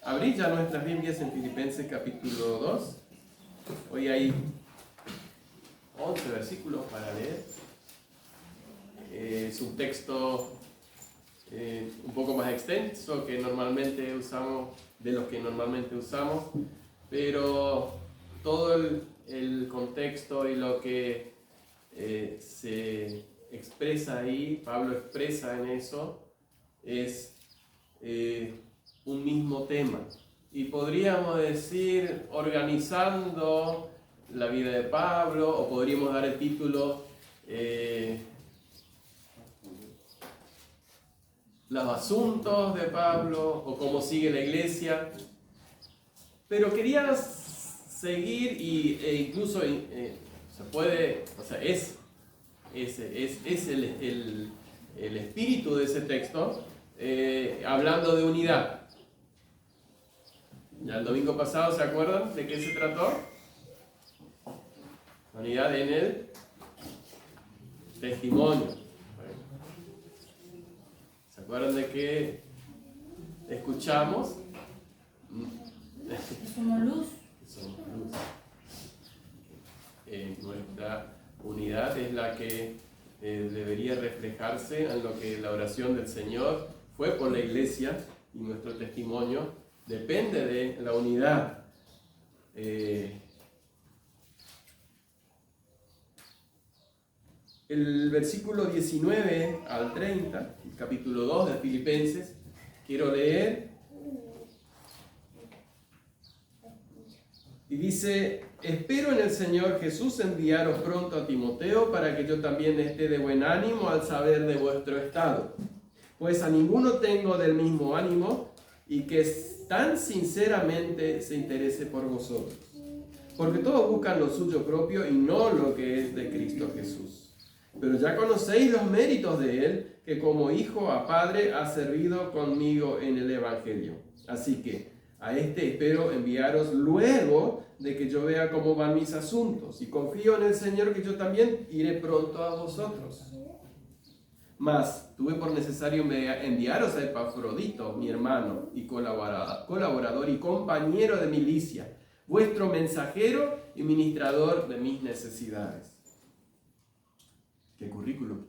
abrir ya nuestras Biblias en Filipenses capítulo 2. Hoy hay 11 versículos para leer. Es un texto un poco más extenso que normalmente usamos, de los que normalmente usamos, pero todo el contexto y lo que se expresa ahí, Pablo expresa en eso, es un mismo tema. Y podríamos decir, organizando la vida de Pablo, o podríamos dar el título los asuntos de Pablo, o cómo sigue la iglesia. Pero quería seguir e incluso se puede, o sea, es el espíritu de ese texto, hablando de unidad. Ya el domingo pasado, ¿se acuerdan de qué se trató? Unidad en el testimonio. ¿Se acuerdan de qué escuchamos? Somos luz. Somos luz. Nuestra unidad es la que debería reflejarse en lo que la oración del Señor fue por la iglesia, y nuestro testimonio depende de la unidad. El versículo 19 al 30, el capítulo 2 de Filipenses, quiero leer. Y dice: espero en el Señor Jesús enviaros pronto a Timoteo, para que yo también esté de buen ánimo al saber de vuestro estado. Pues a ninguno tengo del mismo ánimo, y que tan sinceramente se interese por vosotros. Porque todos buscan lo suyo propio y no lo que es de Cristo Jesús. Pero ya conocéis los méritos de Él, que como hijo a padre ha servido conmigo en el Evangelio. Así que a este espero enviaros luego de que yo vea cómo van mis asuntos, y confío en el Señor que yo también iré pronto a vosotros. Mas tuve por necesario enviaros a Epafrodito, mi hermano y colaborador y compañero de milicia, vuestro mensajero y ministrador de mis necesidades. ¡Qué currículum!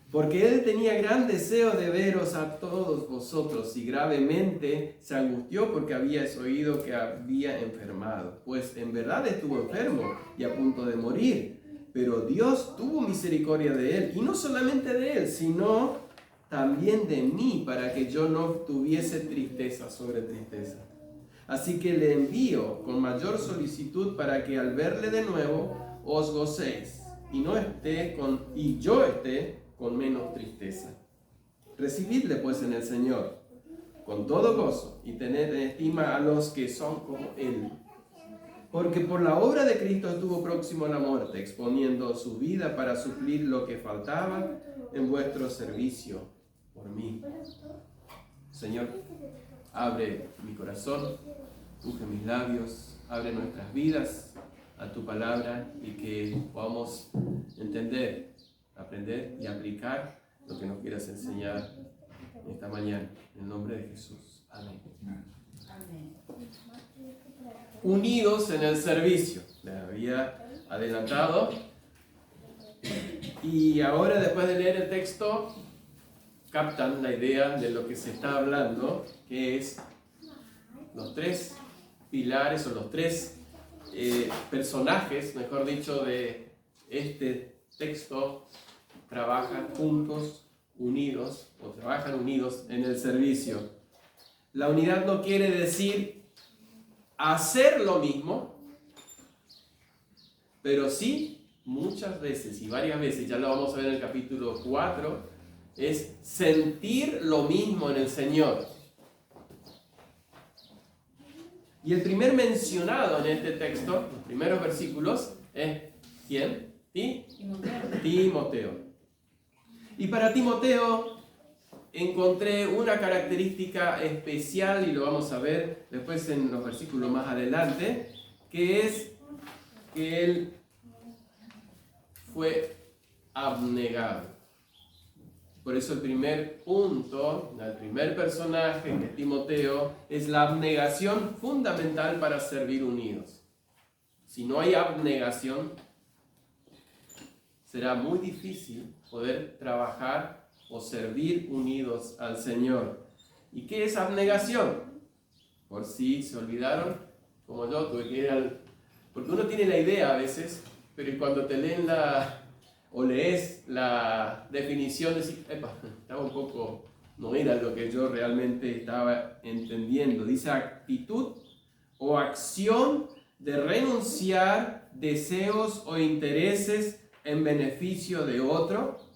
Porque él tenía gran deseo de veros a todos vosotros, y gravemente se angustió porque habíais oído que había enfermado. Pues en verdad estuvo enfermo y a punto de morir. Pero Dios tuvo misericordia de él, y no solamente de él, sino también de mí, para que yo no tuviese tristeza sobre tristeza. Así que le envío con mayor solicitud, para que al verle de nuevo os gocéis, y yo esté con menos tristeza. Recibidle pues en el Señor con todo gozo, y tened en estima a los que son como Él. Porque por la obra de Cristo estuvo próximo a la muerte, exponiendo su vida para suplir lo que faltaba en vuestro servicio por mí. Señor, abre mi corazón, unge mis labios, abre nuestras vidas a tu palabra, y que podamos entender, aprender y aplicar lo que nos quieras enseñar esta mañana. En el nombre de Jesús. Amén. Amén. Unidos en el servicio. Les había adelantado. Y ahora, después de leer el texto, captan la idea de lo que se está hablando, que es los tres pilares, o los tres personajes, mejor dicho, de este texto. Trabajan juntos, unidos, o trabajan unidos en el servicio. La unidad no quiere decir hacer lo mismo, pero sí, muchas veces y varias veces, ya lo vamos a ver en el capítulo 4, es sentir lo mismo en el Señor. Y el primer mencionado en este texto, los primeros versículos, es ¿quién? Timoteo. Y para Timoteo encontré una característica especial, y lo vamos a ver después en los versículos más adelante, que es que él fue abnegado. Por eso el primer punto, el primer personaje, que es Timoteo, es la abnegación fundamental para servir unidos. Si no hay abnegación, será muy difícil poder trabajar o servir unidos al Señor. ¿Y qué es abnegación? Por si se olvidaron, como yo tuve que ir porque uno tiene la idea a veces, pero cuando te leen o lees la definición, decís, estaba un poco, no era lo que yo realmente estaba entendiendo. Dice actitud o acción de renunciar deseos o intereses en beneficio de otros.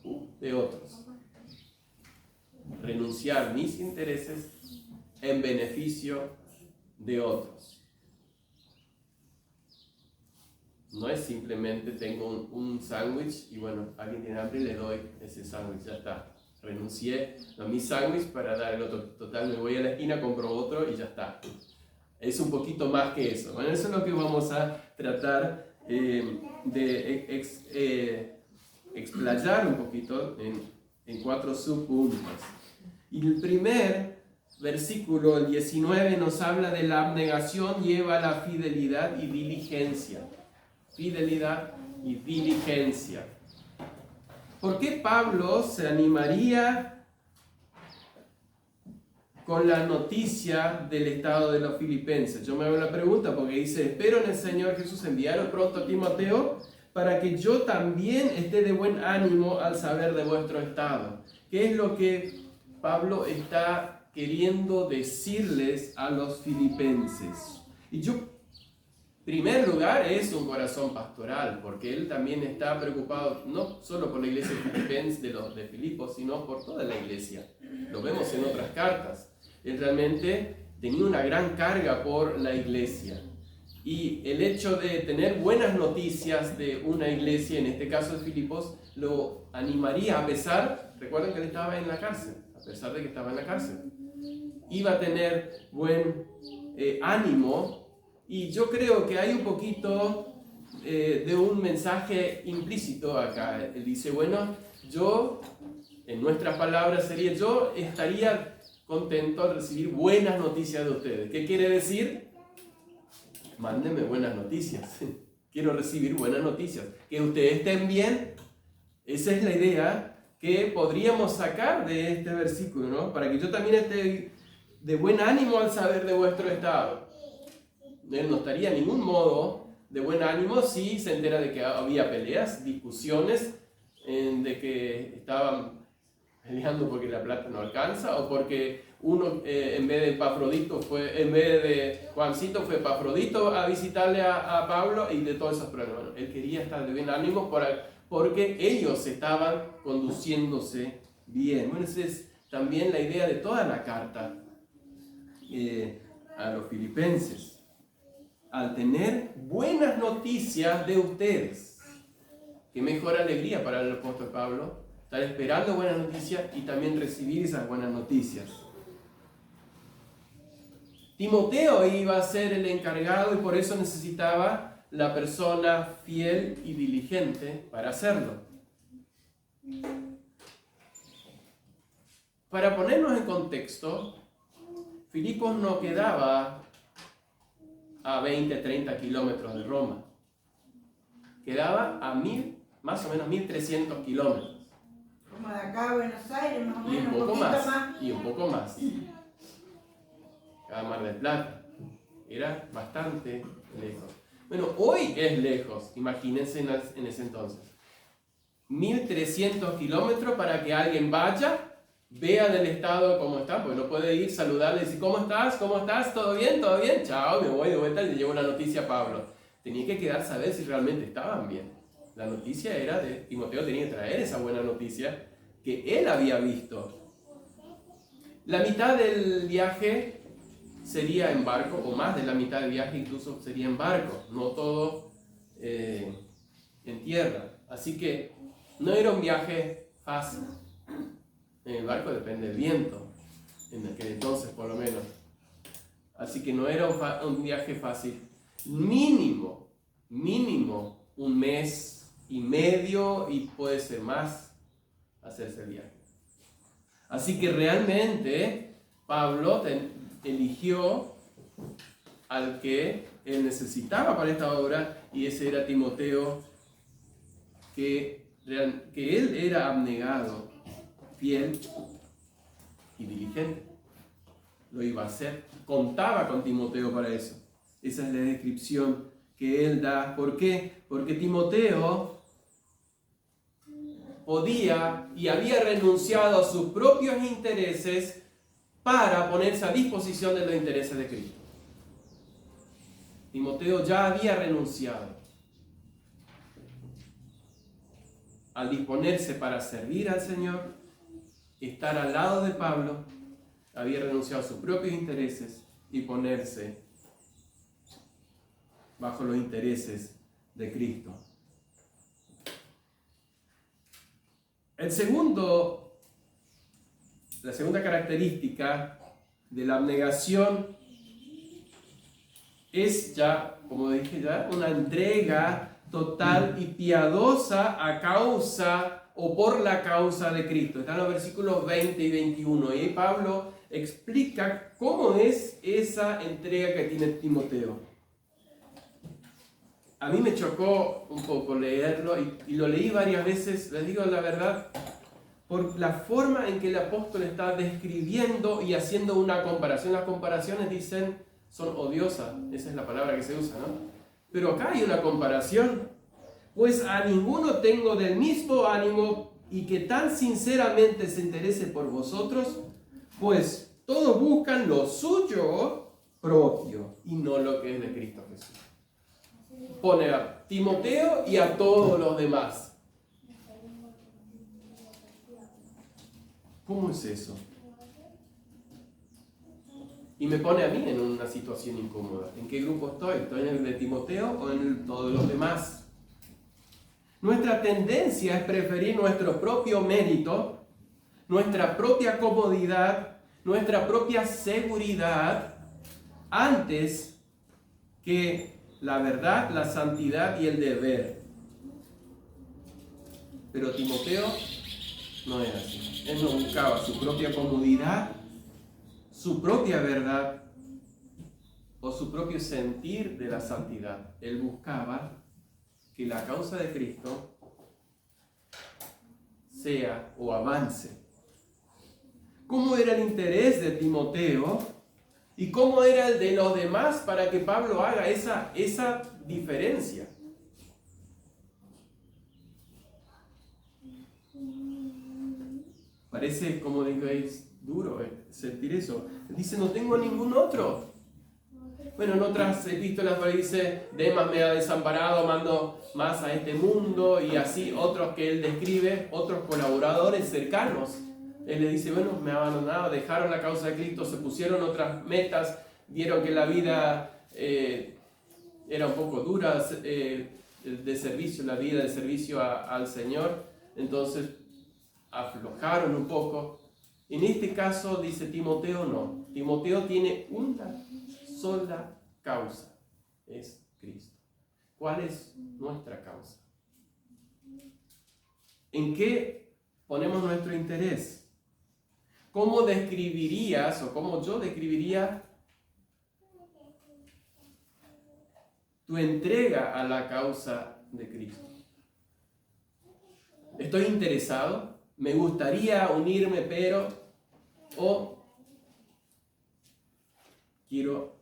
Renunciar mis intereses en beneficio de otros. No es simplemente tengo un sándwich y bueno, alguien tiene hambre y le doy ese sándwich, ya está. Renuncié a mi sándwich para dar el otro. Total, me voy a la esquina, compro otro y ya está. Es un poquito más que eso. Bueno, eso es lo que vamos a tratar de explayar un poquito en 4 subpuntos. Y el primer versículo, el 19, nos habla de la abnegación lleva a la fidelidad y diligencia. Fidelidad y diligencia. ¿Por qué Pablo se animaría con la noticia del estado de los filipenses? Yo me hago la pregunta porque dice, espero en el Señor Jesús enviaros pronto a Timoteo para que yo también esté de buen ánimo al saber de vuestro estado. ¿Qué es lo que Pablo está queriendo decirles a los filipenses? Y yo, en primer lugar, es un corazón pastoral, porque él también está preocupado no solo por la iglesia de Filipos, sino por toda la iglesia. Lo vemos en otras cartas. Él realmente tenía una gran carga por la iglesia. Y el hecho de tener buenas noticias de una iglesia, en este caso de Filipos, lo animaría a pesar, recuerden que él estaba en la cárcel, a pesar de que estaba en la cárcel. Iba a tener buen ánimo. Y yo creo que hay un poquito de un mensaje implícito acá. Él dice, bueno, yo, en nuestras palabras sería, yo estaría contento al recibir buenas noticias de ustedes. ¿Qué quiere decir? Mándenme buenas noticias. Quiero recibir buenas noticias. Que ustedes estén bien. Esa es la idea que podríamos sacar de este versículo, ¿no? Para que yo también esté de buen ánimo al saber de vuestro estado. Él no estaría en ningún modo de buen ánimo si se entera de que había peleas, discusiones, de que estaban peleando porque la plata no alcanza, o porque uno en vez de Juancito fue Epafrodito a visitarle a Pablo, y de todos esos problemas. Bueno, él quería estar de buen ánimo porque ellos estaban conduciéndose bien. Bueno, esa es también la idea de toda la carta a los filipenses. Al tener buenas noticias de ustedes. Qué mejor alegría para el apóstol Pablo, estar esperando buenas noticias y también recibir esas buenas noticias. Timoteo iba a ser el encargado y por eso necesitaba la persona fiel y diligente para hacerlo. Para ponernos en contexto, Filipos no quedaba a 20, 30 kilómetros de Roma. Quedaba a más o menos 1.300 kilómetros. Como de acá a Buenos Aires, más o menos, Y un poco más. Cada Mar del Plata. Era bastante lejos. Bueno, hoy es lejos, imagínense en ese entonces. 1.300 kilómetros para que alguien vaya, vea del estado cómo está, porque no puede ir, saludarle y decir, ¿cómo estás? ¿Cómo estás? ¿Todo bien? ¿Todo bien? Chao, me voy de vuelta y le llevo una noticia a Pablo. Tenía que quedar a saber si realmente estaban bien. La noticia era de Timoteo, tenía que traer esa buena noticia que él había visto. La mitad del viaje sería en barco, o más de la mitad del viaje incluso sería en barco, no todo en tierra. Así que no era un viaje fácil. En el barco depende del viento, en aquel entonces por lo menos. Así que no era un viaje fácil. Mínimo, 1 mes y medio y puede ser más hacerse el viaje. Así que realmente Pablo eligió al que él necesitaba para esta obra, y ese era Timoteo, que él era abnegado, fiel y diligente. Lo iba a hacer. Contaba con Timoteo para eso. Esa es la descripción que él da. ¿Por qué? Porque Timoteo podía y había renunciado a sus propios intereses para ponerse a disposición de los intereses de Cristo. Timoteo ya había renunciado al disponerse para servir al Señor, estar al lado de Pablo. Había renunciado a sus propios intereses y ponerse bajo los intereses de Cristo. La segunda característica de la abnegación es ya, como dije ya, una entrega total y piadosa a causa o por la causa de Cristo. Están los versículos 20 y 21. Y ahí Pablo explica cómo es esa entrega que tiene Timoteo. A mí me chocó un poco leerlo y lo leí varias veces, les digo la verdad, por la forma en que el apóstol está describiendo y haciendo una comparación. Las comparaciones son odiosas, esa es la palabra que se usa, ¿no? Pero acá hay una comparación. Pues a ninguno tengo del mismo ánimo y que tan sinceramente se interese por vosotros, pues todos buscan lo suyo propio y no lo que es de Cristo Jesús. Pone a Timoteo y a todos los demás. ¿Cómo es eso? Y me pone a mí en una situación incómoda. ¿En qué grupo estoy? ¿Estoy en el de Timoteo o en el de todos los demás? Nuestra tendencia es preferir nuestro propio mérito, nuestra propia comodidad, nuestra propia seguridad, antes que la verdad, la santidad y el deber. Pero Timoteo no era así. Él no buscaba su propia comodidad, su propia verdad o su propio sentir de la santidad. Él buscaba que la causa de Cristo sea o avance. ¿Cómo era el interés de Timoteo y cómo era el de los demás para que Pablo haga esa diferencia? Parece, como digo, es duro sentir eso. Dice, no tengo ningún otro. Bueno, en otras epístolas dice, Demas me ha desamparado, mando más a este mundo, y así otros que él describe, otros colaboradores cercanos. Él le dice, bueno, me ha abandonado, dejaron la causa de Cristo, se pusieron otras metas, vieron que la vida era un poco dura de servicio, la vida de servicio al Señor, entonces aflojaron un poco. En este caso, dice Timoteo, no. Timoteo tiene una sola causa, es Cristo. ¿Cuál es nuestra causa? ¿En qué ponemos nuestro interés? ¿Cómo describirías o cómo yo describiría tu entrega a la causa de Cristo? ¿Estoy interesado? ¿Me gustaría unirme, pero o quiero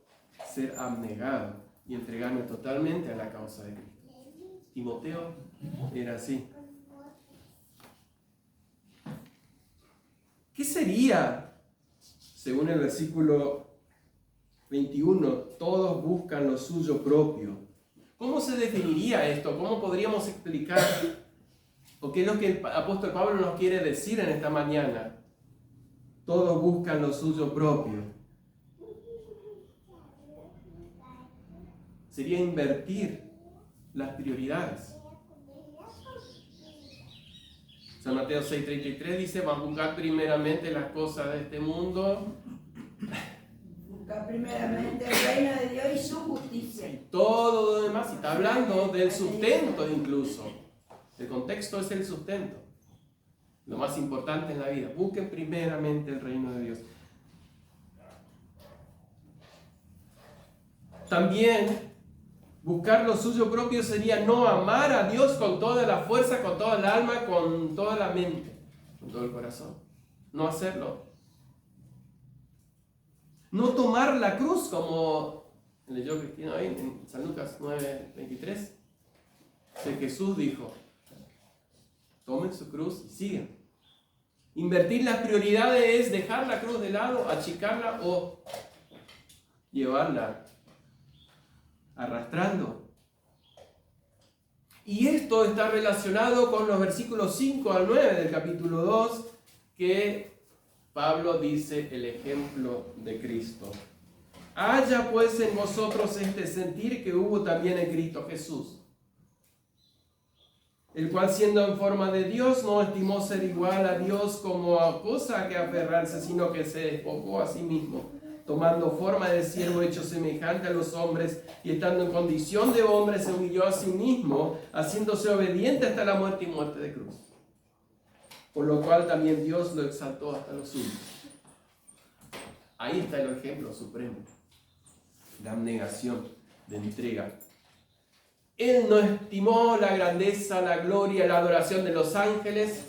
ser abnegado y entregarme totalmente a la causa de Cristo? Timoteo era así. ¿Qué sería, según el versículo 21, todos buscan lo suyo propio? ¿Cómo se definiría esto? ¿Cómo podríamos explicar? ¿O qué es lo que el apóstol Pablo nos quiere decir en esta mañana? Todos buscan lo suyo propio. Sería invertir las prioridades. San Mateo 6:33 dice, van a buscar primeramente las cosas de este mundo. Buscar primeramente el reino de Dios y su justicia. Y todo lo demás, y está hablando del sustento incluso. El contexto es el sustento. lo más importante en la vida. Busquen primeramente el reino de Dios. También buscar lo suyo propio sería no amar a Dios con toda la fuerza, con toda el alma, con toda la mente, con todo el corazón. No hacerlo. No tomar la cruz, como leyó Cristina hoy en San Lucas 9:23. Que Jesús dijo: tomen su cruz y sigan. Invertir las prioridades es dejar la cruz de lado, achicarla o llevarla arrastrando. Y esto está relacionado con los versículos 5 al 9 del capítulo 2, que Pablo dice el ejemplo de Cristo. Haya pues en vosotros este sentir que hubo también en Cristo Jesús, el cual siendo en forma de Dios no estimó ser igual a Dios como a cosa a que aferrarse, sino que se despojó a sí mismo, tomando forma de siervo hecho semejante a los hombres, y estando en condición de hombre se humilló a sí mismo, haciéndose obediente hasta la muerte y muerte de cruz. Por lo cual también Dios lo exaltó hasta lo sumo. Ahí está el ejemplo supremo. La abnegación de entrega. Él no estimó la grandeza, la gloria, la adoración de los ángeles.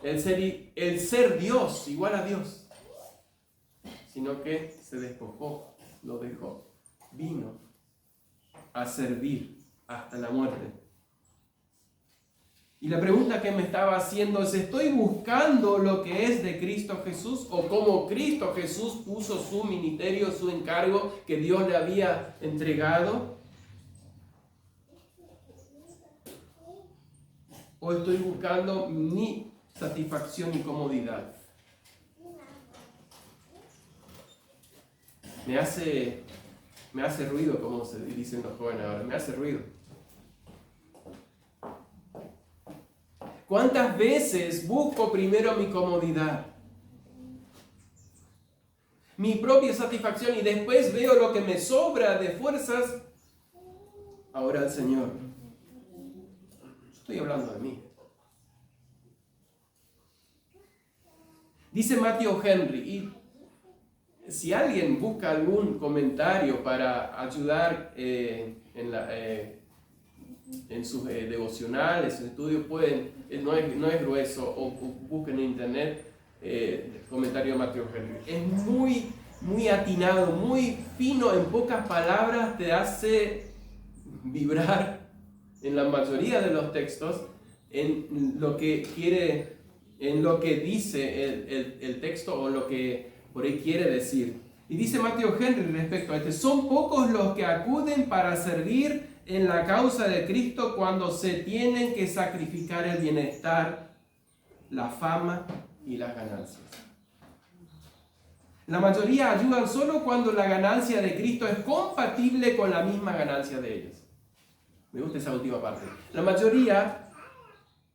El ser Dios, igual a Dios. Sino que se despojó, lo dejó. Vino a servir hasta la muerte. Y la pregunta que me estaba haciendo es: ¿estoy buscando lo que es de Cristo Jesús? ¿O cómo Cristo Jesús puso su ministerio, su encargo que Dios le había entregado? ¿O estoy buscando mi satisfacción y comodidad? Me hace ruido, como se dicen los jóvenes ahora, me hace ruido. ¿Cuántas veces busco primero mi comodidad, mi propia satisfacción, y después veo lo que me sobra de fuerzas? Ahora el Señor. Estoy hablando de mí. Dice Matthew Henry, y si alguien busca algún comentario para ayudar en sus devocionales, sus estudios, no es grueso, o busquen en internet comentario de Matthew Henry. Es muy atinado, muy fino, en pocas palabras te hace vibrar en la mayoría de los textos en lo que quiere, en lo que dice el texto o lo que por ahí quiere decir. Y dice Matthew Henry respecto a este: son pocos los que acuden para servir en la causa de Cristo cuando se tienen que sacrificar el bienestar, la fama y las ganancias. La mayoría ayudan solo cuando la ganancia de Cristo es compatible con la misma ganancia de ellos. Me gusta esa última parte. La mayoría,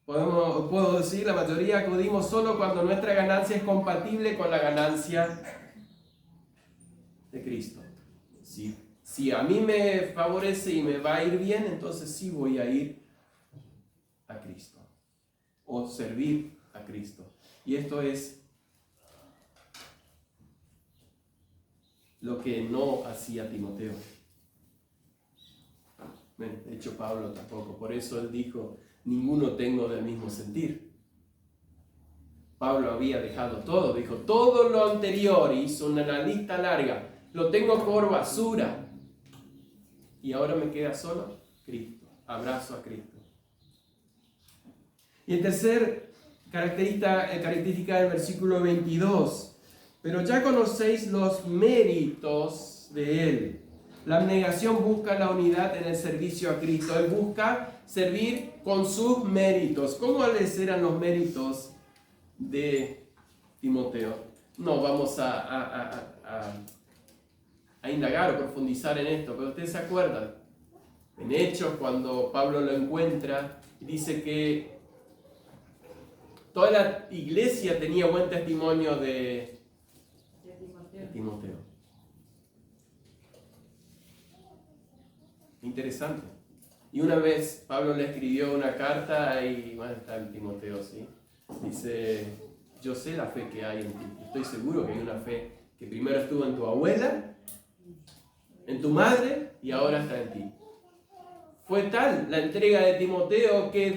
puedo decir, la mayoría acudimos solo cuando nuestra ganancia es compatible con la ganancia de Cristo. Si a mí me favorece y me va a ir bien, entonces sí voy a ir a Cristo o servir a Cristo. Y esto es lo que no hacía Timoteo. De hecho, Pablo tampoco. Por eso él dijo: ninguno tengo del mismo sentir. Pablo había dejado todo. Dijo: todo lo anterior, hizo una lista larga, lo tengo por basura. Y ahora me queda solo Cristo. Abrazo a Cristo. Y el tercer característica del versículo 22. Pero ya conocéis los méritos de Él. La abnegación busca la unidad en el servicio a Cristo. Él busca servir con sus méritos. ¿Cuáles eran los méritos de Timoteo? No vamos a indagar o profundizar en esto, pero ustedes se acuerdan en Hechos cuando Pablo lo encuentra y dice que toda la iglesia tenía buen testimonio de Timoteo. Interesante. Y una vez Pablo le escribió una carta y bueno, está en Timoteo, ¿sí? Dice, yo sé la fe que hay en ti. Estoy seguro que hay una fe que primero estuvo en tu abuela, en tu madre y ahora está en ti. Fue tal la entrega de Timoteo que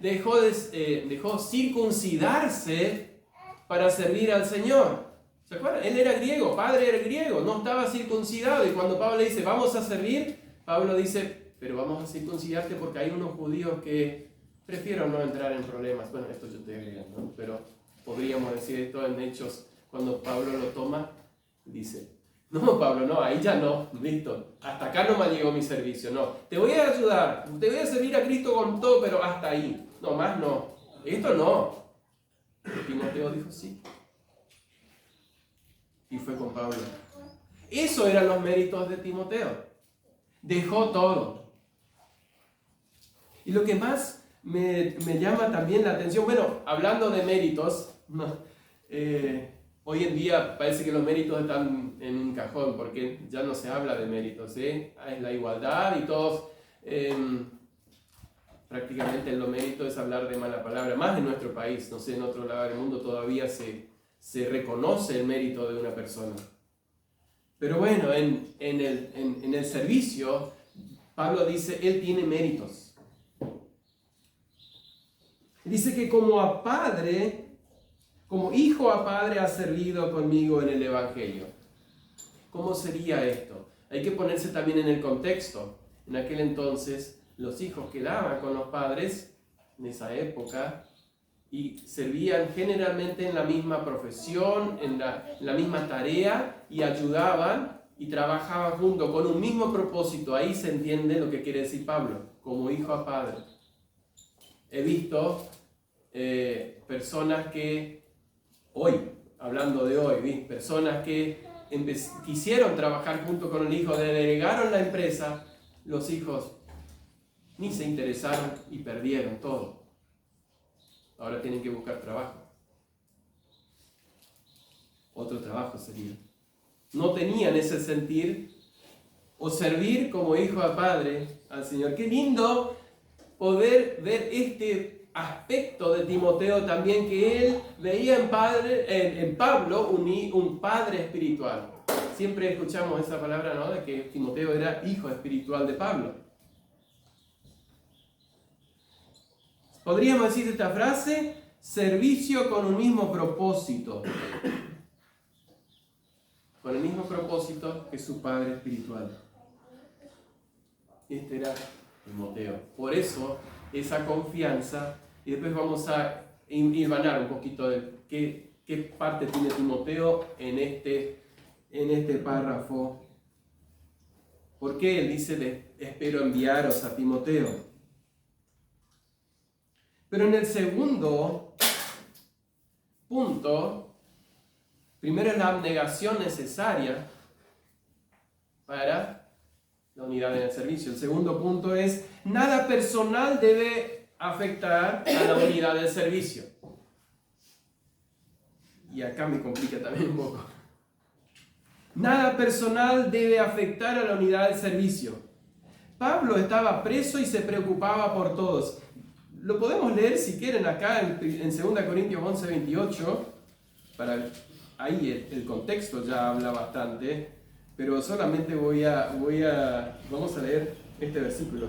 dejó circuncidarse para servir al Señor. ¿Se acuerdan? Él era griego, padre era griego, no estaba circuncidado. Y cuando Pablo le dice, vamos a servir, Pablo dice, pero vamos a circuncidarte porque hay unos judíos que prefiero no entrar en problemas. Bueno, esto yo estoy agregando, ¿no? Pero podríamos decir esto en Hechos, cuando Pablo lo toma, dice, no, Pablo, no, ahí ya no, listo, hasta acá no me llegó mi servicio, no, te voy a ayudar, te voy a servir a Cristo con todo, pero hasta ahí, no más no, esto no. Y Timoteo dijo sí, y fue con Pablo. Eso eran los méritos de Timoteo, dejó todo. Y lo que más me llama también la atención, bueno, hablando de méritos, hoy en día parece que los méritos están en un cajón porque ya no se habla de méritos, ¿eh? Es la igualdad y todos, prácticamente lo mérito es hablar de mala palabra, más en nuestro país, no sé, en otro lado del mundo todavía se reconoce el mérito de una persona. Pero bueno, en el servicio, Pablo dice, él tiene méritos. Dice que como hijo a padre ha servido conmigo en el Evangelio. ¿Cómo sería esto? Hay que ponerse también en el contexto. En aquel entonces, los hijos quedaban con los padres en esa época y servían generalmente en la misma profesión, en la misma tarea y ayudaban y trabajaban juntos con un mismo propósito. Ahí se entiende lo que quiere decir Pablo, como hijo a padre. He visto personas que hoy, hablando de hoy, personas que quisieron trabajar junto con el hijo, delegaron la empresa, los hijos ni se interesaron y perdieron todo. Ahora tienen que buscar trabajo. Otro trabajo sería. No tenían ese sentir o servir como hijo a padre al Señor. Qué lindo poder ver este aspecto de Timoteo también, que él veía en Pablo un padre espiritual. Siempre escuchamos esa palabra, ¿no? De que Timoteo era hijo espiritual de Pablo. Podríamos decir esta frase, servicio con un mismo propósito. Con el mismo propósito que su padre espiritual. Este era Timoteo. Por eso, esa confianza, y después vamos a hilvanar un poquito de qué parte tiene Timoteo en este párrafo. ¿Por qué él dice, espero enviaros a Timoteo? Pero en el segundo punto, primero es la abnegación necesaria para la unidad en el servicio. El segundo punto es, nada personal debe afectar a la unidad del servicio. Y acá me complica también un poco. Nada personal debe afectar a la unidad del servicio. Pablo estaba preso y se preocupaba por todos. Lo podemos leer si quieren acá en 2 Corintios 11, 28. Ahí el contexto ya habla bastante. Pero solamente vamos a leer este versículo.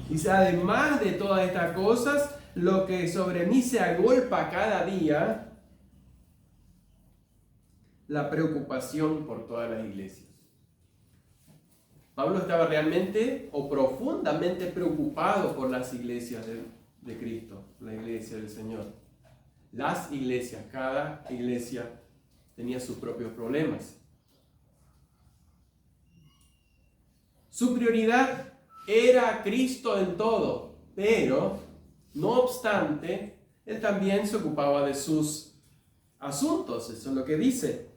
Dice, además de todas estas cosas, lo que sobre mí se agolpa cada día, la preocupación por todas las iglesias. Pablo estaba realmente o profundamente preocupado por las iglesias de Cristo, la iglesia del Señor. Las iglesias, cada iglesia tenía sus propios problemas. Su prioridad era Cristo en todo, pero, no obstante, él también se ocupaba de sus asuntos, eso es lo que dice.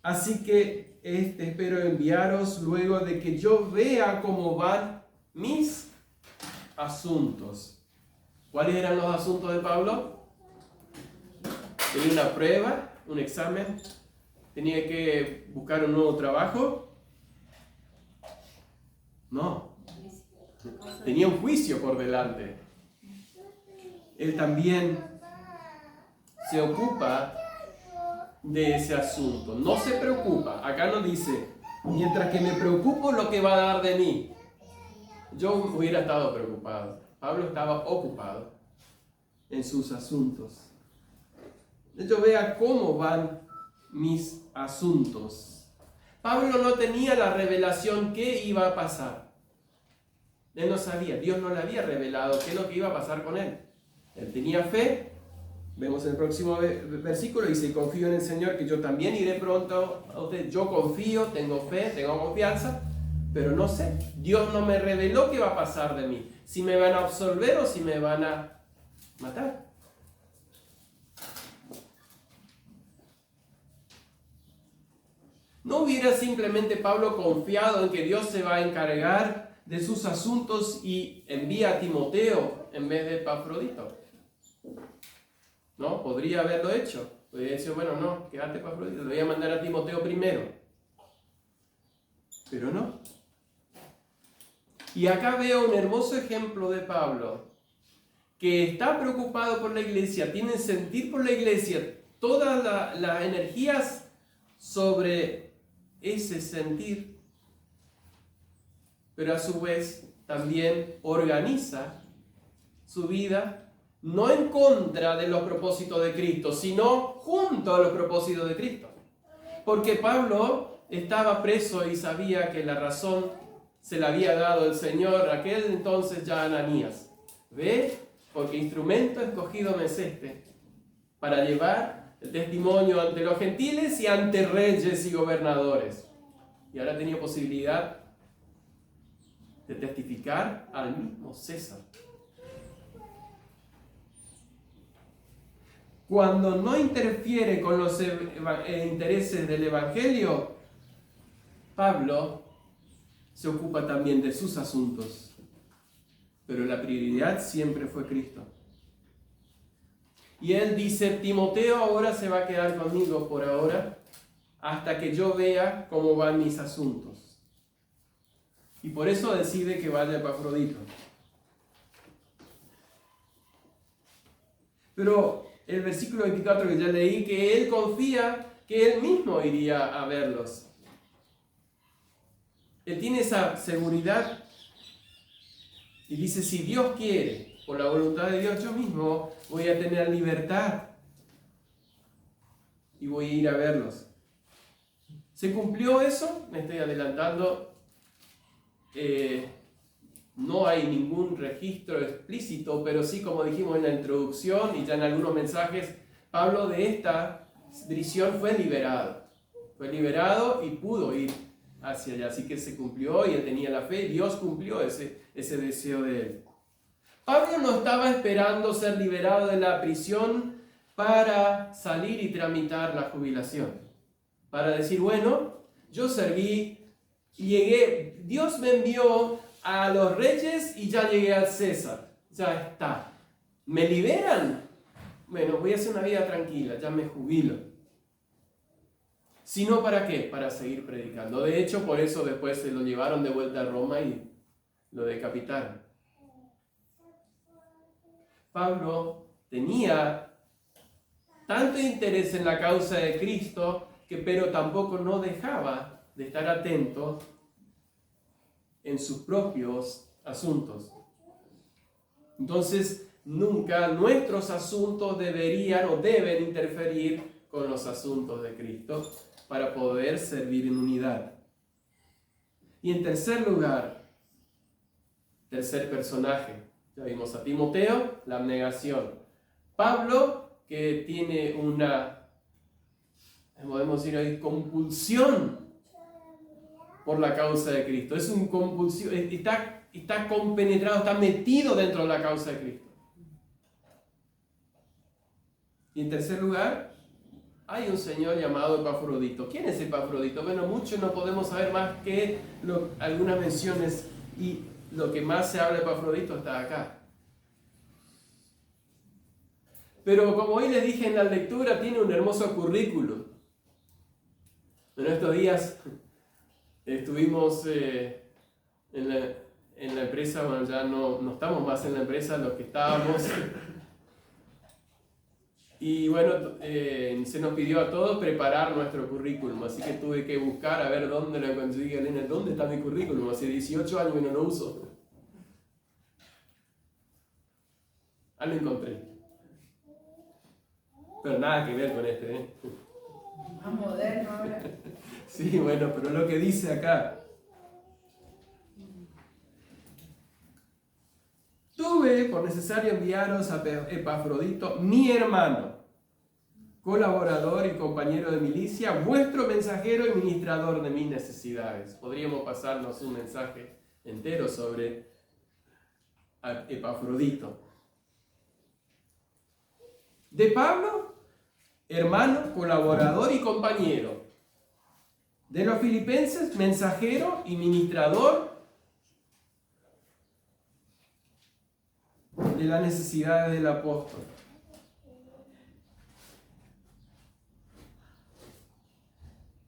Así que espero enviaros luego de que yo vea cómo van mis asuntos. ¿Cuáles eran los asuntos de Pablo? Tenía una prueba, un examen, tenía que buscar un nuevo trabajo No. Tenía un juicio por delante. Él también se ocupa de ese asunto. No se preocupa. Acá no dice, mientras que me preocupo lo que va a dar de mí. Yo hubiera estado preocupado. Pablo estaba ocupado en sus asuntos. De hecho, vea cómo van mis asuntos. Pablo no tenía la revelación qué iba a pasar. Él no sabía, Dios no le había revelado qué es lo que iba a pasar con él. Él tenía fe. Vemos en el próximo versículo, dice, confío en el Señor que yo también iré pronto a usted. Yo confío, tengo fe, tengo confianza, pero no sé. Dios no me reveló qué va a pasar de mí. Si me van a absolver o si me van a matar. ¿No hubiera simplemente Pablo confiado en que Dios se va a encargar de sus asuntos y envía a Timoteo en vez de Epafrodito? ¿No? Podría haberlo hecho. Podría decir, bueno, no, quédate Epafrodito, le voy a mandar a Timoteo primero. Pero no. Y acá veo un hermoso ejemplo de Pablo, que está preocupado por la iglesia, tiene sentir por la iglesia todas las energías sobre ese sentir, pero a su vez también organiza su vida no en contra de los propósitos de Cristo, sino junto a los propósitos de Cristo. Porque Pablo estaba preso y sabía que la razón se la había dado el Señor, aquel entonces ya Ananías. ¿Ve? Porque instrumento escogido me es este, para llevar el testimonio ante los gentiles y ante reyes y gobernadores. Y ahora tenía posibilidad de testificar al mismo César. Cuando no interfiere con los intereses del Evangelio, Pablo se ocupa también de sus asuntos, pero la prioridad siempre fue Cristo. Y él dice, Timoteo ahora se va a quedar conmigo por ahora, hasta que yo vea cómo van mis asuntos. Y por eso decide que vaya Epafrodito. Pero el versículo 24 que ya leí, que él confía que él mismo iría a verlos. Él tiene esa seguridad y dice, si Dios quiere, por la voluntad de Dios, yo mismo voy a tener libertad y voy a ir a verlos. ¿Se cumplió eso? Me estoy adelantando. No hay ningún registro explícito, pero sí, como dijimos en la introducción y ya en algunos mensajes, Pablo de esta prisión fue liberado. Fue liberado y pudo ir hacia allá. Así que se cumplió y él tenía la fe y Dios cumplió ese deseo de él. Pablo no estaba esperando ser liberado de la prisión para salir y tramitar la jubilación. Para decir, bueno, yo serví, llegué, Dios me envió a los reyes y ya llegué al César. Ya está. ¿Me liberan? Bueno, voy a hacer una vida tranquila, ya me jubilo. Sino ¿para qué? Para seguir predicando. De hecho, por eso después se lo llevaron de vuelta a Roma y lo decapitaron. Pablo tenía tanto interés en la causa de Cristo, pero tampoco no dejaba de estar atento en sus propios asuntos. Entonces, nunca nuestros asuntos deberían o deben interferir con los asuntos de Cristo para poder servir en unidad. Y en tercer lugar, tercer personaje, ya vimos a Timoteo, la abnegación. Pablo, que tiene una, podemos decir ahí, compulsión por la causa de Cristo. Es un compulsión, está compenetrado, está metido dentro de la causa de Cristo. Y en tercer lugar, hay un señor llamado Epafrodito. ¿Quién es Epafrodito? Bueno, mucho no podemos saber más que algunas menciones, y lo que más se habla de Epafrodito está acá. Pero como hoy les dije en la lectura, tiene un hermoso currículum. En estos días estuvimos en la empresa, bueno, ya no estamos más en la empresa los que estábamos. Y bueno, se nos pidió a todos preparar nuestro currículum, así que tuve que buscar a ver dónde lo conseguí. Elena, ¿dónde está mi currículum? Hace 18 años que no lo uso. Lo encontré. Pero nada que ver con este, ¿eh? Más moderno ahora. Sí, bueno, pero lo que dice acá. Tuve por necesario enviaros a Epafrodito, mi hermano, colaborador y compañero de milicia, vuestro mensajero y ministrador de mis necesidades. Podríamos pasarnos un mensaje entero sobre Epafrodito. De Pablo, hermano, colaborador y compañero. De los filipenses, mensajero y ministrador de las necesidades del apóstol.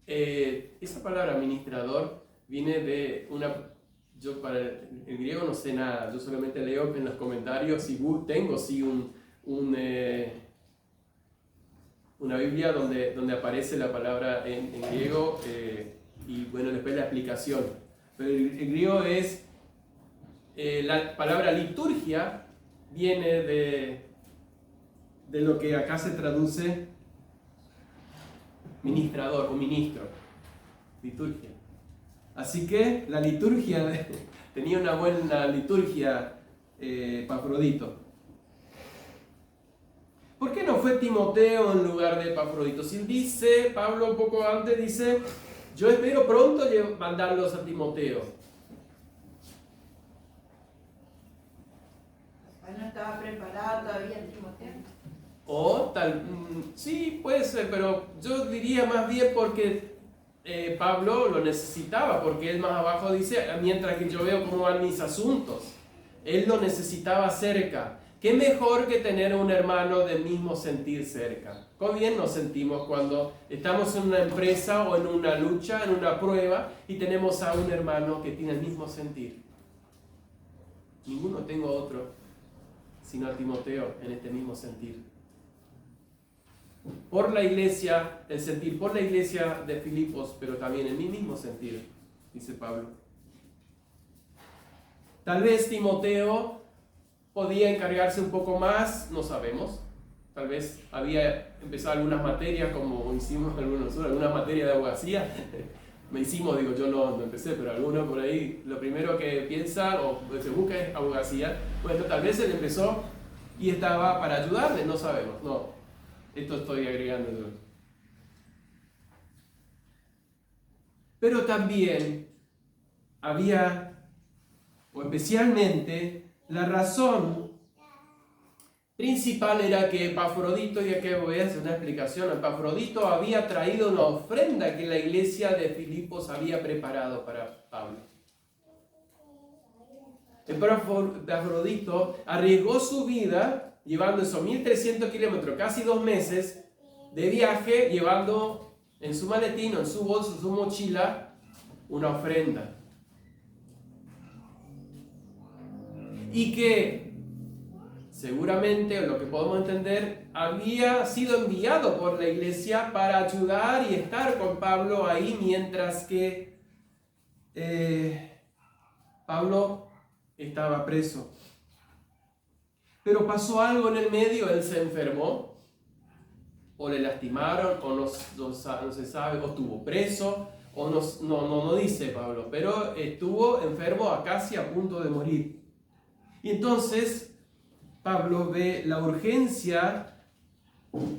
Esa palabra ministrador viene de una... Yo para el griego no sé nada, yo solamente leo en los comentarios y tengo sí una Biblia donde aparece la palabra en griego y bueno, después la explicación. Pero el griego es, la palabra liturgia viene de lo que acá se traduce ministrador o ministro, liturgia. Así que la liturgia, tenía una buena liturgia Epafrodito. ¿Por qué no fue Timoteo en lugar de Epafrodito? Si dice, Pablo un poco antes dice, yo espero pronto mandarlos a Timoteo. No estaba preparado todavía el Timoteo. O sí, puede ser, pero yo diría más bien porque Pablo lo necesitaba, porque él más abajo dice, mientras que yo veo cómo van mis asuntos, él lo necesitaba cerca. ¿Qué mejor que tener un hermano del mismo sentir cerca? ¿Cómo bien nos sentimos cuando estamos en una empresa o en una lucha, en una prueba, y tenemos a un hermano que tiene el mismo sentir? Ninguno tengo otro, sino a Timoteo en este mismo sentir. Por la iglesia, el sentir por la iglesia de Filipos, pero también en mi mismo sentir, dice Pablo. Tal vez Timoteo podía encargarse un poco más, no sabemos. Tal vez había empezado algunas materias, como hicimos algunas materias de abogacía. Yo no empecé, pero algunos por ahí, lo primero que piensan o se busca es abogacía. Bueno, tal vez él empezó y estaba para ayudarle, no sabemos, no. Esto estoy agregando yo. Pero también había, o especialmente, la razón principal era que Epafrodito, y aquí voy a hacer una explicación, Epafrodito había traído una ofrenda que la iglesia de Filipos había preparado para Pablo. Epafrodito arriesgó su vida llevando esos 1300 kilómetros, casi 2 meses de viaje, llevando en su maletín, en su bolso, en su mochila, una ofrenda. Y que seguramente, lo que podemos entender, había sido enviado por la iglesia para ayudar y estar con Pablo ahí mientras que Pablo estaba preso. Pero pasó algo en el medio, él se enfermó, o le lastimaron, o no se sabe, o estuvo preso, o no dice Pablo, pero estuvo enfermo casi a punto de morir. Y entonces Pablo ve la urgencia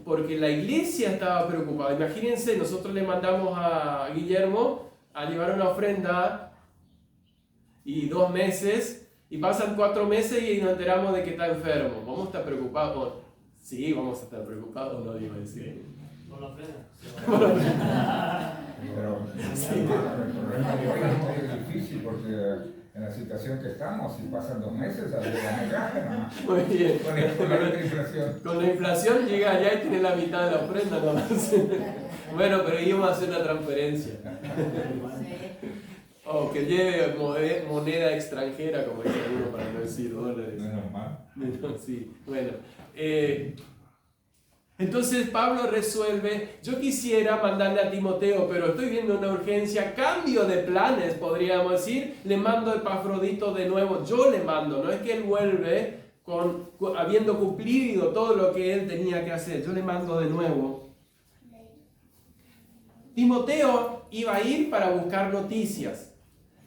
porque la iglesia estaba preocupada. Imagínense, nosotros le mandamos a Guillermo a llevar una ofrenda y 2 meses, y pasan 4 meses y nos enteramos de que está enfermo. ¿Vamos a estar preocupados? Sí, vamos a estar preocupados, no iba a decir. Por la ofrenda. Pero el problema es difícil porque en la situación que estamos, si pasan 2 meses, a la mitad nomás. Muy bien. Con la inflación. Con la inflación llega allá y tiene la mitad de la ofrenda, ¿no? Bueno, pero íbamos a hacer una transferencia. O que lleve moneda extranjera, como dice uno, para no decir dólares. Menos mal. Sí, bueno. Entonces Pablo resuelve, yo quisiera mandarle a Timoteo, pero estoy viendo una urgencia, cambio de planes, podríamos decir, le mando a Epafrodito de nuevo, yo le mando, no es que él vuelve habiendo cumplido todo lo que él tenía que hacer, yo le mando de nuevo. Timoteo iba a ir para buscar noticias.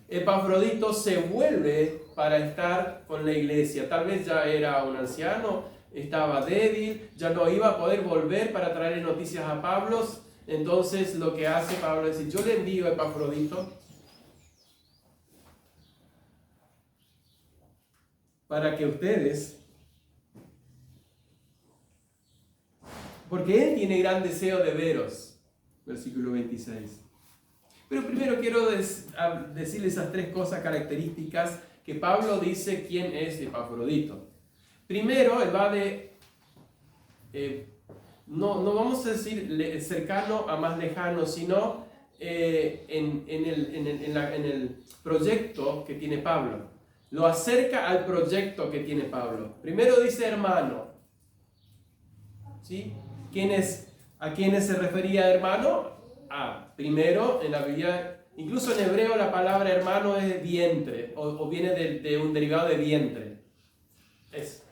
Epafrodito se vuelve para estar con la iglesia. Tal vez ya era un anciano, estaba débil, ya no iba a poder volver para traer noticias a Pablo. Entonces lo que hace Pablo es decir, yo le envío a Epafrodito para que ustedes, porque él tiene gran deseo de veros, versículo 26. Pero primero quiero decirles esas tres cosas características que Pablo dice quién es Epafrodito. Primero, él va no vamos a decir cercano a más lejano, sino en el proyecto que tiene Pablo. Lo acerca al proyecto que tiene Pablo. Primero dice hermano. ¿Sí? ¿A quiénes se refería hermano? Primero, en la Biblia, incluso en hebreo la palabra hermano es vientre, o viene de un derivado de vientre.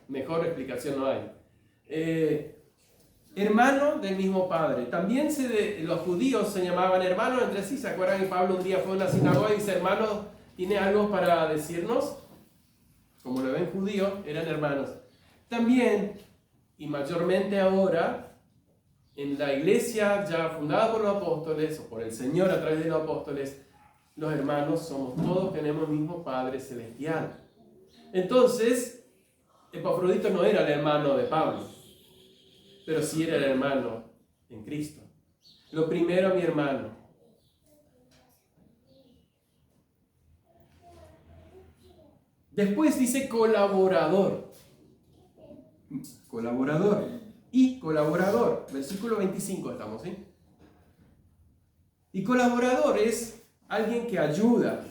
Mejor explicación no hay. Hermano del mismo padre. También los judíos se llamaban hermanos entre sí. ¿Se acuerdan que Pablo un día fue a una sinagoga y dice, hermano, ¿tiene algo para decirnos? Como lo ven judíos, eran hermanos. También, y mayormente ahora, en la iglesia ya fundada por los apóstoles, o por el Señor a través de los apóstoles, los hermanos somos todos, tenemos el mismo Padre Celestial. Entonces, Epafrodito no era el hermano de Pablo, pero sí era el hermano en Cristo. Lo primero, mi hermano. Después dice colaborador. Colaborador. Y colaborador. Versículo 25 estamos, ¿sí? Y colaborador es alguien que ayuda.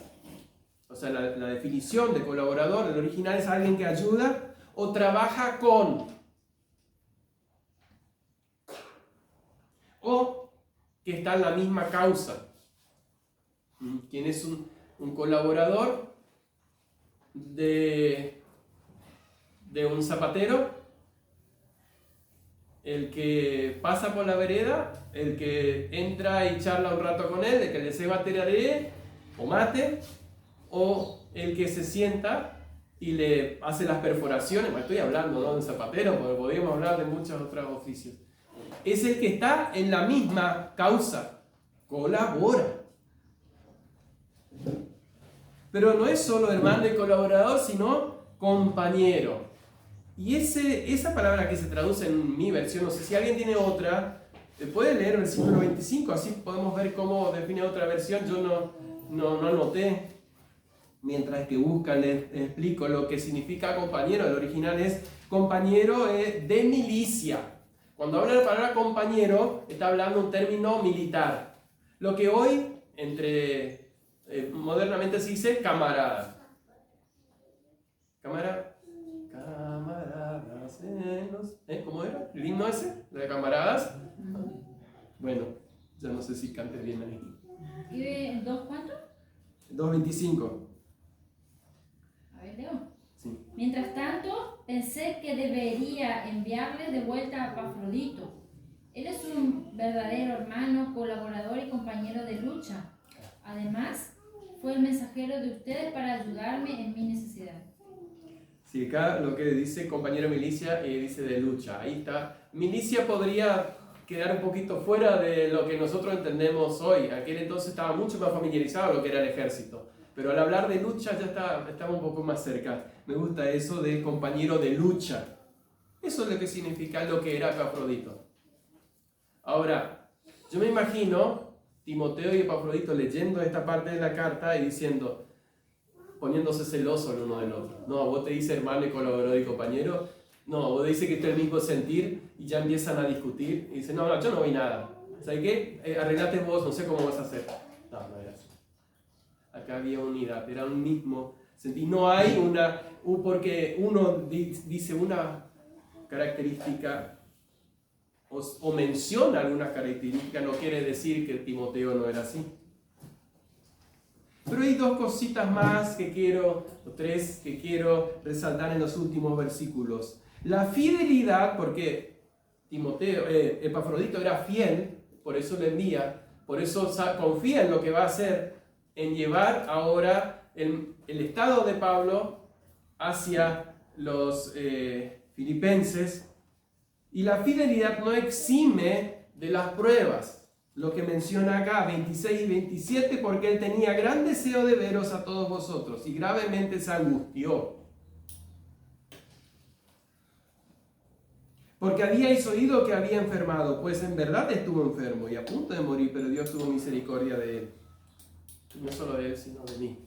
O sea, la definición de colaborador, el original es alguien que ayuda o trabaja con. O que está en la misma causa. ¿Quién es un colaborador de un zapatero? El que pasa por la vereda, el que entra y charla un rato con él, el que le ceba tereré o mate, o el que se sienta y le hace las perforaciones. Estoy hablando, ¿no?, de zapatero, porque podríamos hablar de muchos otros oficios. Es el que está en la misma causa, colabora. Pero no es solo hermano y colaborador, sino compañero. Y esa palabra que se traduce en mi versión, no sé si alguien tiene otra, puede leer el versículo 25, así podemos ver cómo define otra versión. Yo no anoté, mientras que buscan les explico lo que significa compañero. El original es compañero de milicia. Cuando habla de la palabra compañero, está hablando un término militar. Lo que hoy, modernamente se dice camarada. Camaradas en los... ¿Cómo era? ¿El himno ese? ¿La de camaradas? Bueno, ya no sé si cante bien ahí. ¿Y dos cuánto? 2.25. A ver, Leo. Sí. Mientras tanto, pensé que debería enviarle de vuelta a Epafrodito. Él es un verdadero hermano, colaborador y compañero de lucha. Además, fue el mensajero de ustedes para ayudarme en mi necesidad. Sí, acá lo que dice compañero milicia dice de lucha. Ahí está. Milicia podría quedar un poquito fuera de lo que nosotros entendemos hoy. Aquel entonces estaba mucho más familiarizado con lo que era el ejército. Pero al hablar de lucha ya estaba un poco más cerca. Me gusta eso de compañero de lucha. Eso es lo que significa lo que era Epafrodito. Ahora, yo me imagino Timoteo y Epafrodito leyendo esta parte de la carta y diciendo, poniéndose celoso el uno del otro. No, vos te dices hermano y colaborador y compañero. No, vos dices que está el mismo sentir y ya empiezan a discutir. Y dicen, no, yo no vi nada. ¿Sabes qué? Arreglate vos, no sé cómo vas a hacer. No es así. acá había unidad, era un mismo sentido. No hay porque uno dice una característica o menciona alguna característica, no quiere decir que Timoteo no era así. Pero hay dos cositas más o tres que quiero resaltar en los últimos versículos. La fidelidad, porque Epafrodito era fiel, por eso le envía, por eso confía en lo que va a hacer, en llevar ahora el estado de Pablo hacia los filipenses. Y la fidelidad no exime de las pruebas. Lo que menciona acá, 26 y 27, porque él tenía gran deseo de veros a todos vosotros y gravemente se angustió. Porque habíais oído que había enfermado, pues en verdad estuvo enfermo y a punto de morir, pero Dios tuvo misericordia de él. Y no solo de él, sino de mí.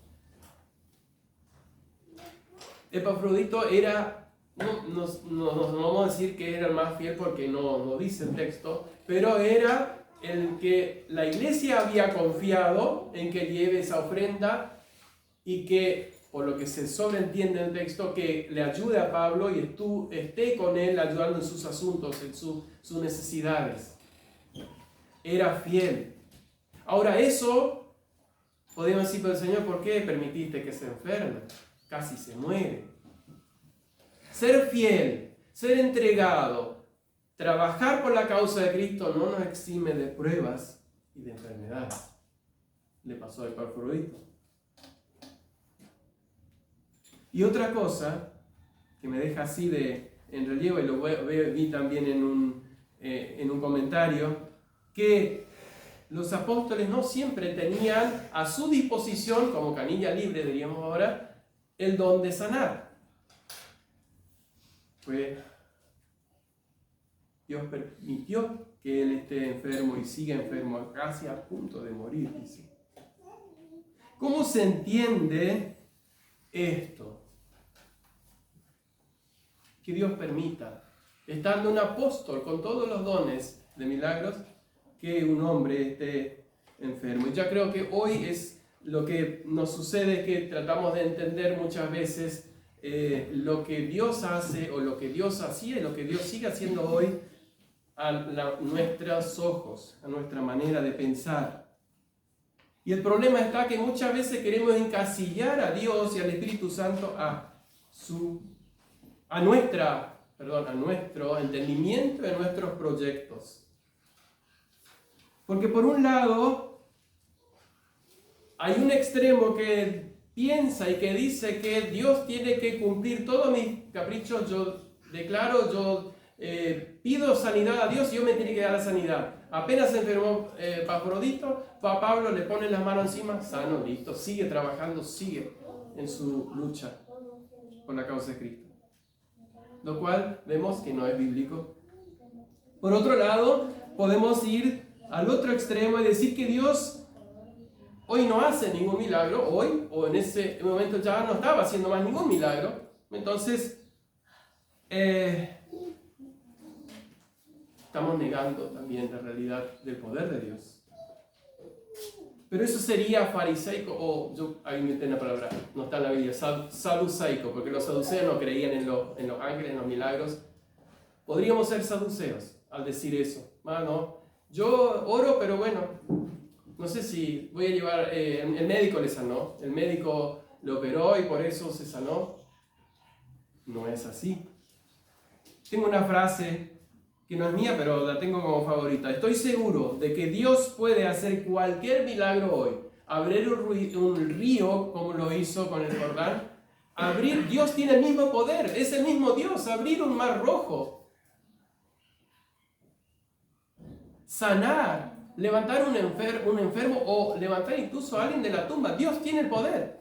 Epafrodito era, no vamos a decir que era el más fiel porque no dice el texto, pero era el que la iglesia había confiado en que lleve esa ofrenda y que, por lo que se sobreentiende en el texto, que le ayude a Pablo y esté con él ayudando en sus asuntos, en sus necesidades. Era fiel. Ahora eso, podemos decir, pero Señor, ¿por qué permitiste que se enferme? Casi se muere. Ser fiel, ser entregado, trabajar por la causa de Cristo no nos exime de pruebas y de enfermedades. Le pasó al Epafrodito. Y otra cosa que me deja así en relieve, y lo vi también en un comentario, que los apóstoles no siempre tenían a su disposición, como canilla libre diríamos ahora, el don de sanar. Dios permitió que él esté enfermo y siga enfermo, casi a punto de morir, dice. ¿Cómo se entiende esto? Que Dios permita, estando un apóstol con todos los dones de milagros, que un hombre esté enfermo. Y ya creo que hoy es lo que nos sucede, que tratamos de entender muchas veces lo que Dios hace o lo que Dios hacía y lo que Dios sigue haciendo hoy a nuestros ojos, a nuestra manera de pensar. Y el problema está que muchas veces queremos encasillar a Dios y al Espíritu Santo a nuestro entendimiento y a nuestros proyectos. Porque por un lado, hay un extremo que piensa y que dice que Dios tiene que cumplir todos mis caprichos. Yo pido sanidad a Dios y Dios me tiene que dar la sanidad. Apenas se enfermó Epafrodito, Pablo le pone las manos encima, sano, listo, sigue trabajando, sigue en su lucha por la causa de Cristo. Lo cual vemos que no es bíblico. Por otro lado, podemos ir al otro extremo y decir que Dios hoy no hace ningún milagro, hoy o en ese momento ya no estaba haciendo más ningún milagro. Entonces, estamos negando también la realidad del poder de Dios. Pero eso sería fariseico, ahí me entiendo la palabra, no está en la Biblia, saduceico, porque los saduceos no creían en los ángeles, en los milagros. Podríamos ser saduceos al decir eso. No, yo oro, pero bueno, no sé si voy a llevar, el médico le sanó, el médico lo operó y por eso se sanó. No es así. Tengo una frase que no es mía, pero la tengo como favorita. Estoy seguro de que Dios puede hacer cualquier milagro hoy. Abrir un río, como lo hizo con el Jordán. Dios tiene el mismo poder, es el mismo Dios. Abrir un mar rojo. Sanar, levantar un enfermo o levantar incluso a alguien de la tumba. Dios tiene el poder.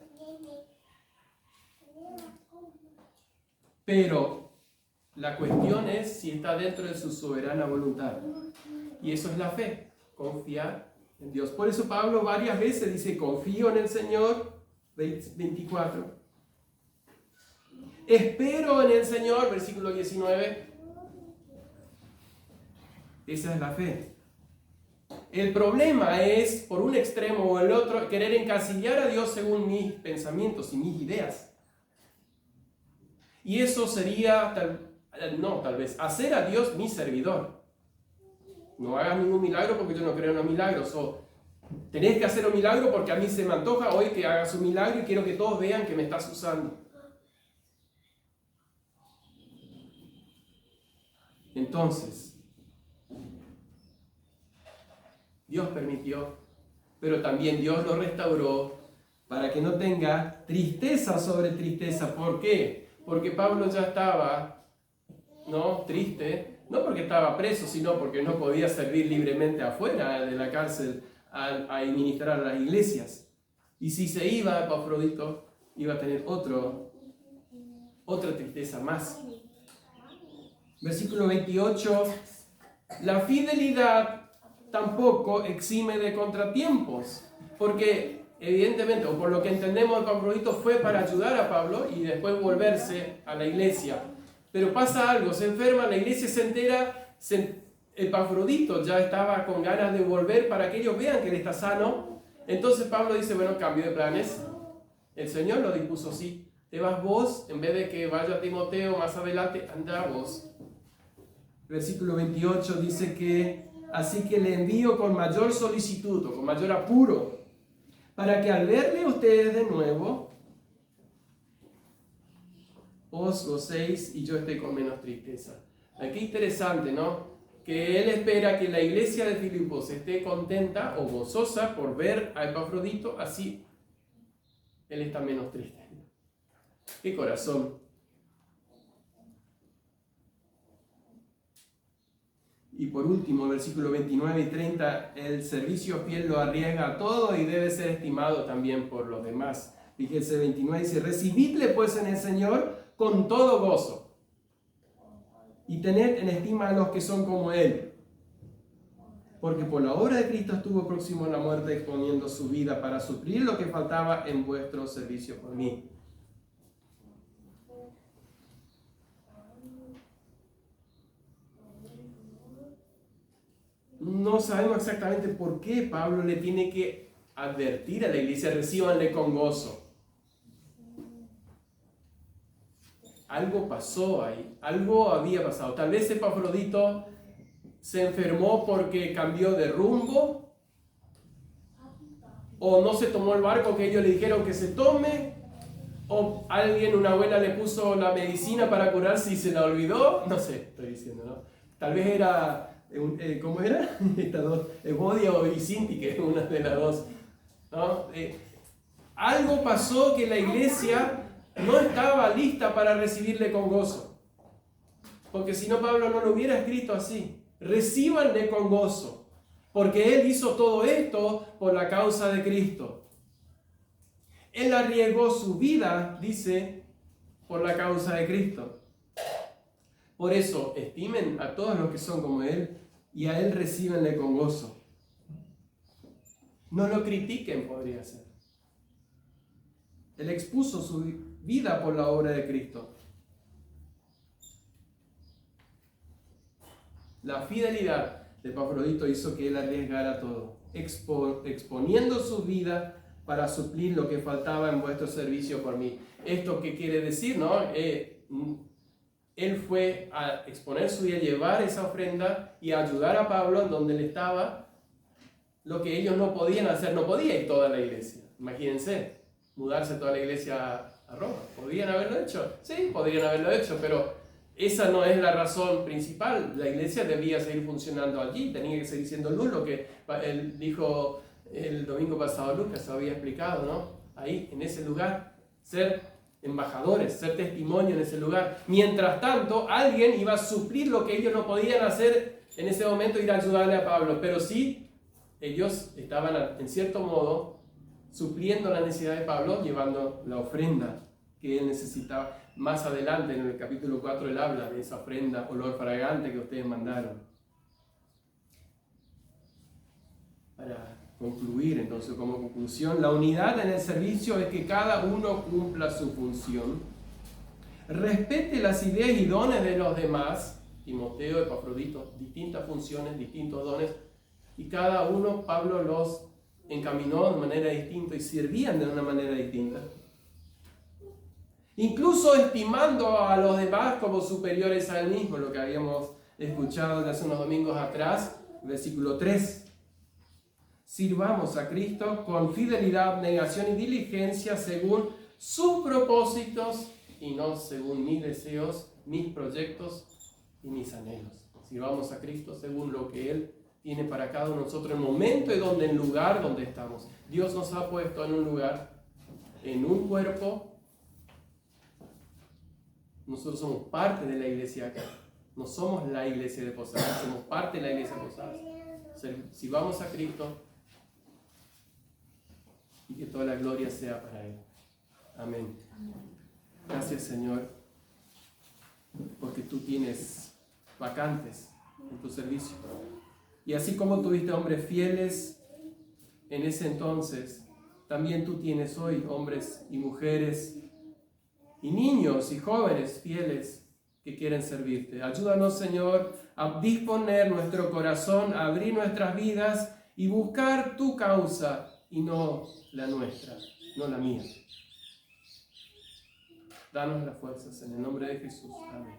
Pero la cuestión es si está dentro de su soberana voluntad. Y eso es la fe, confiar en Dios. Por eso Pablo varias veces dice, confío en el Señor, 24. Espero en el Señor, versículo 19. Esa es la fe. El problema es, por un extremo o el otro, querer encasillar a Dios según mis pensamientos y mis ideas. Y eso sería, tal vez, hacer a Dios mi servidor. No hagas ningún milagro porque yo no creo en los milagros. O tenés que hacer un milagro porque a mí se me antoja hoy que hagas un milagro y quiero que todos vean que me estás usando. Entonces, Dios permitió, pero también Dios lo restauró para que no tenga tristeza sobre tristeza. ¿Por qué? Porque Pablo ya estaba, ¿no?, triste, no porque estaba preso, sino porque no podía servir libremente afuera de la cárcel a ministrar a las iglesias. Y si se iba, Epafrodito iba a tener otra tristeza más. Versículo 28, la fidelidad tampoco exime de contratiempos, porque evidentemente, o por lo que entendemos, Epafrodito fue para ayudar a Pablo y después volverse a la iglesia. Pero pasa algo, se enferma, la iglesia se entera, Epafrodito ya estaba con ganas de volver para que ellos vean que él está sano. Entonces Pablo dice, bueno, cambio de planes. El Señor lo dispuso así. Te vas vos, en vez de que vaya Timoteo más adelante, anda vos. Versículo 28 dice que, así que le envío con mayor solicitud o con mayor apuro, para que al verle ustedes de nuevo, os gocéis y yo esté con menos tristeza. Qué interesante, ¿no? Que él espera que la iglesia de Filipos esté contenta o gozosa por ver a Epafrodito, así él está menos triste. ¡Qué corazón! Y por último, versículo 29 y 30, el servicio fiel lo arriesga a todo y debe ser estimado también por los demás. Fíjense, 29 dice, recibidle pues en el Señor con todo gozo y tened en estima a los que son como Él, porque por la obra de Cristo estuvo próximo a la muerte, exponiendo su vida para suplir lo que faltaba en vuestro servicio por mí. No sabemos exactamente por qué Pablo le tiene que advertir a la iglesia, recíbanle con gozo. Algo pasó ahí, algo había pasado. Tal vez Epafrodito se enfermó porque cambió de rumbo, o no se tomó el barco que ellos le dijeron que se tome, o una abuela le puso la medicina para curarse y se la olvidó. No sé, estoy diciendo, ¿no? Tal vez era... ¿cómo era? Estas dos, Evodia o Isinti, que una de las dos, ¿no? Algo pasó que la iglesia no estaba lista para recibirle con gozo, porque si no Pablo no lo hubiera escrito así. Recíbanle con gozo, porque él hizo todo esto por la causa de Cristo. Él arriesgó su vida, dice, por la causa de Cristo. Por eso, estimen a todos los que son como Él y a Él recíbenle con gozo. No lo critiquen, podría ser. Él expuso su vida por la obra de Cristo. La fidelidad de Epafrodito hizo que Él arriesgara todo, exponiendo su vida para suplir lo que faltaba en vuestro servicio por mí. ¿Esto qué quiere decir, no? Él fue a exponer su vida, llevar esa ofrenda y a ayudar a Pablo en donde él estaba, lo que ellos no podían hacer. No podía ir toda la iglesia. Imagínense, mudarse toda la iglesia a Roma. ¿Podrían haberlo hecho? Sí, podrían haberlo hecho, pero esa no es la razón principal. La iglesia debía seguir funcionando allí, tenía que seguir siendo luz, lo que él dijo el domingo pasado, Lucas había explicado, ¿no? Ahí, en ese lugar, ser embajadores, ser testimonio en ese lugar. Mientras tanto, alguien iba a suplir lo que ellos no podían hacer en ese momento, ir a ayudarle a Pablo. Pero sí, ellos estaban, en cierto modo, supliendo la necesidad de Pablo, llevando la ofrenda que él necesitaba. Más adelante, en el capítulo 4, él habla de esa ofrenda, olor fragante que ustedes mandaron. Para concluir, entonces, como conclusión, la unidad en el servicio es que cada uno cumpla su función, respete las ideas y dones de los demás. Timoteo, Epafrodito, distintas funciones, distintos dones, Y cada uno, Pablo los encaminó de manera distinta y servían de una manera distinta. Incluso estimando a los demás como superiores a él mismo, lo que habíamos escuchado de hace unos domingos atrás, versículo 3. Sirvamos a Cristo con fidelidad, abnegación y diligencia según sus propósitos y no según mis deseos, mis proyectos y mis anhelos. Sirvamos a Cristo según lo que Él tiene para cada uno de nosotros, en el momento y donde, en el lugar donde estamos. Dios nos ha puesto en un lugar, en un cuerpo. Nosotros somos parte de la iglesia acá. No somos la iglesia de Posadas, somos parte de la iglesia de Posadas. Sirvamos a Cristo y que toda la gloria sea para Él. Amén. Gracias, Señor, porque tú tienes vacantes en tu servicio. Y así como tuviste hombres fieles en ese entonces, también tú tienes hoy hombres y mujeres y niños y jóvenes fieles que quieren servirte. Ayúdanos, Señor, a disponer nuestro corazón, a abrir nuestras vidas y buscar tu causa y no la nuestra, no la mía. Danos las fuerzas en el nombre de Jesús. Amén.